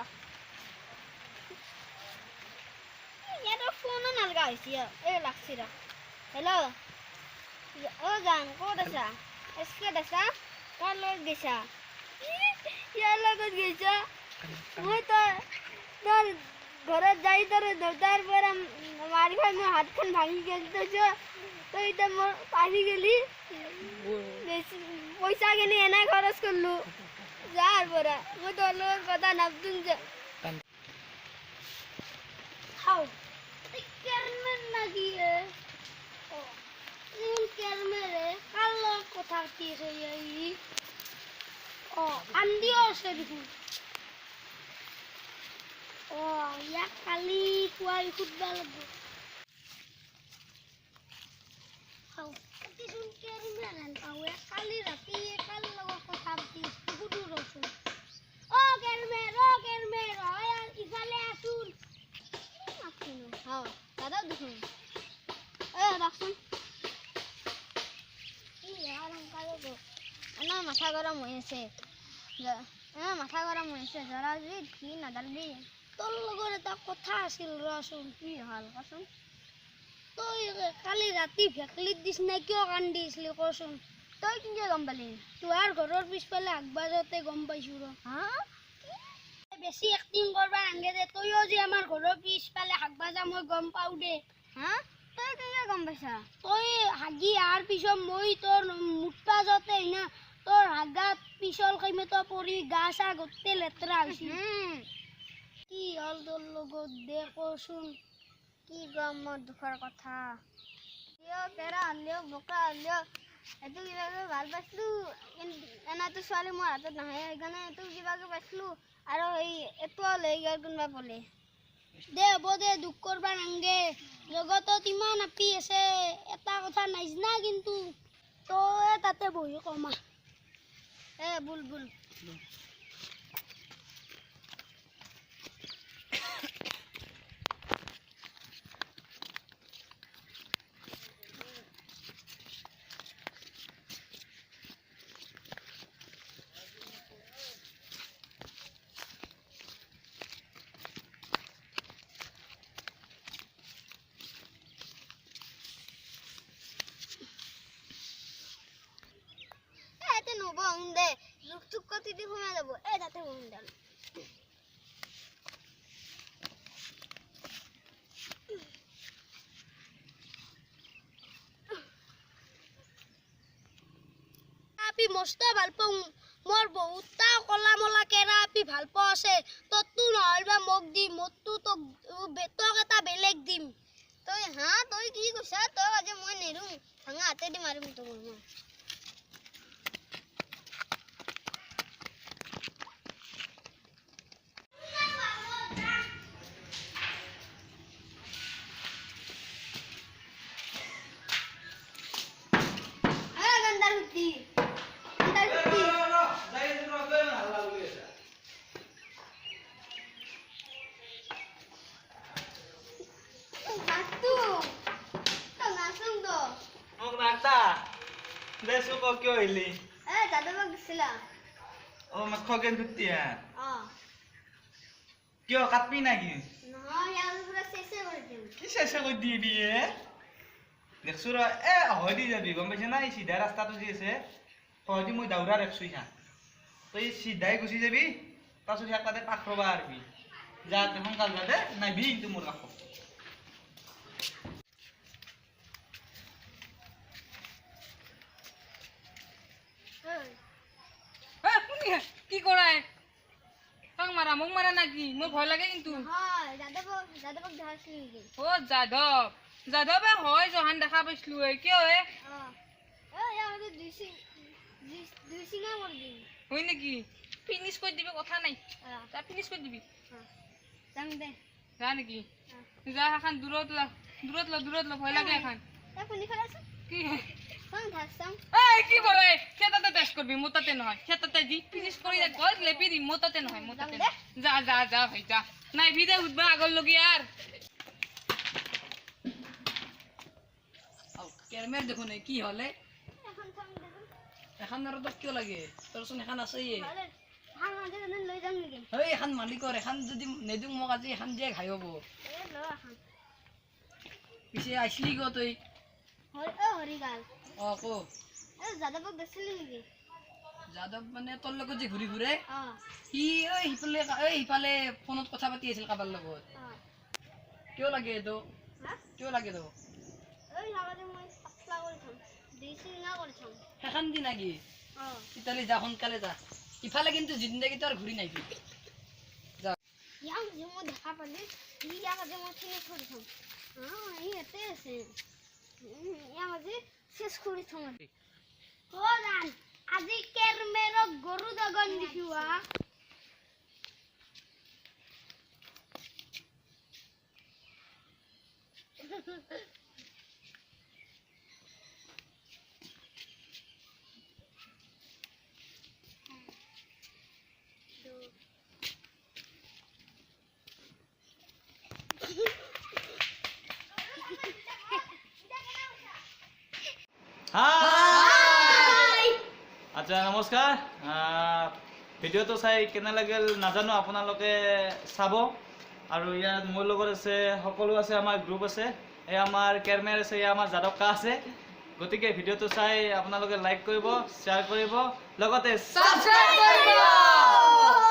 রা এটা ফোন নালগা হইছি এ লাগছি রা হ্যালো ও জান কোড আছা এসকে দাসা কার লগ গেছা ইয়ার লগত গেছা মই তো তোর ঘরে যাই তোর দৌতার পর মারি খাই মো হাত খান ভাঙি গেল তো এটা মোর পানি গেলি পয়সা গেলি এনা খরচ করলু যার পরে মই তোর লোক কথা নাবতুন যে হাও কেরমের নাকি ও কেরমেরে কাল কথা কিছে এই ও আন্দিও আছে দেখুন ও ইয়া কালি কুয়াই ফুটবল লাগবে হাও কিছু কেরমের আন পাও কালি রাতি কাল লগো কথা কি ফুটু রসুন ও কেরমের আর ইফালে আসুন আসুন হাও দাদা দেখুন এ রাখুন না মাথা গরম হয়েছে মাথা গরম হয়েছে যারা যদি ঘি না ডালবি তোর লগর এটা কথা আছিল রসুন কি হল কচোন তই কালি রাতি ভেকলিত দিছ না কিয় কান্দিছিলি কচোন তই কিনকে গম পালি তোহাৰ ঘৰৰ পিছফালে আগবাজতে গম পাইছো ৰ হা বেছি এক্টিং কৰবা নাংগে দে তইও যে আমাৰ ঘৰৰ পিছফালে আগবাজা মই গম পাও দে হা তই কিনকে গম পাইছা তই হাগি আৰ পিছত মই তোৰ মুঠপা যতে না তোৰ হাগাত পিছল খাইমে তো পৰি গা চা গোটেই লেতেৰা হৈছে কি হল তোৰ লগত দে কচোন কি গম মোৰ দুখৰ কথা কিয় তেৰা আনলিও বোকা আনলিও এইটো কিবাকে ভাল পাইছিলো এনাটো ছোৱালী মোৰ হাতত নাহে সেইকাৰণে এইটো কিবাকে পাইছিলো আৰু এই এইটো লৈ গ'ল কোনোবা বোলে দে হ'ব দে দুখ কৰবা নাংগে জগতত ইমান আপি আছে এটা কথা নাইজনা কিন্তু তই তাতে বহি কমা বুল বুল দে লুক চুক কতি দি ঘুমা যাব এ তাতে ঘুম দাল আপি মস্ত ভাল পাওঁ মোৰ বহুতটা কলা মলা কেৰা আপি ভাল পাওঁ আছে ততটো নহলবা মোক দি মতটো তোক এটা বেলেগ দিম তই হা তই কি কৈছা তই আজি মই নেৰু ভাঙা হাতে দি মাৰিম তোক মই Desu kok kyo ili? Tadi bagus lah. Oh, mak kok gen tuti ya? Oh. Kyo katpi nagi? Nah, yang pura sese berarti. Ki sese ko di dia. Deksura hodi jabi gombe jena isi daras tatu jese. Hodi moi daura reksu ya. To isi dai gusi jabi. Tasu siak tade pakroba arbi. Jat hongkal jade nabi itu murako. কি করায় তাক মারা মোক মারা নাকি মই ভয় লাগে কিন্তু হয় যাদবক দেখাইছিলি নেকি ও যাদবে হয় জহান দেখা পাইছিলো কিয় আমাদের দুই সিঙ্গা মর দিন হয় নাকি ফিনিশ করে দিবি কথা নাই তা ফিনিশ করে দিবি যাম দে যা নাকি যা এখন দূরত ল ভয় লাগে এখন তা কোনি খেলাছ কি কোন ধাছাম কি করে খেতাতে টেস্ট করবি মোতাতে নহয় খেতাতে দি ফিনিশ কৰি গল লেপি দি মোতাতে নহয় মোতাতে যা ভাই যা নাই ভিদে উঠবা আগৰ লগি আর কেরমের দেখো নাই কি হলে এখন থাম দেখুন এখন আর তো কিয় লাগে তোর শুন এখন আছে হাল মাজে লৈ যাম নেকি ঐ এখন মালিকৰ এখন যদি নেদুং মোক আজি এখন দিয়ে খাই হ'ব এ ল এখন পিছে আহিছিলি গ তই হৰিগাল কো এ যাদৱক দেখিলি নেকি যাদৱ মানে তোৰ লগত যে ঘূৰি ঘূৰে অ সি সিফালে ফোনত কথা পাতি আছিল কাৰোবাৰ লগত অ কিয় লাগে এইটো হা কিয় লাগে তো আগতে মই পাতলা কৰি থম ডিচিঙা কৰি থম সেইখন দি নাকি অ তেতিয়াহ'লে যা সোনকালে যা ইফালে কিন্তু জিন্দাগীটো আৰু ঘূৰি নাহিবি ইয়াক যে মই দেখা পালি ইয়াক আজি মই ফিনিছ কৰি থম ইয়াতে আছে ইয়াক আজি শেষ কৰি থম জান আজি কেৰমেৰক গৰু দগন দিছোৱা হাই আচ্ছা নমস্কাৰ ভিডিঅ'টো চাই কেনে লাগিল নাজানো আপোনালোকে চাব আৰু ইয়াত মোৰ লগত আছে সকলো আছে আমাৰ গ্ৰুপ আছে এই আমাৰ কেৰমেৰ আছে এই আমাৰ যাদৱকা আছে গতিকে ভিডিঅ'টো চাই আপোনালোকে লাইক কৰিব শ্বেয়াৰ কৰিব লগতে ছাবস্ক্ৰাইব কৰিব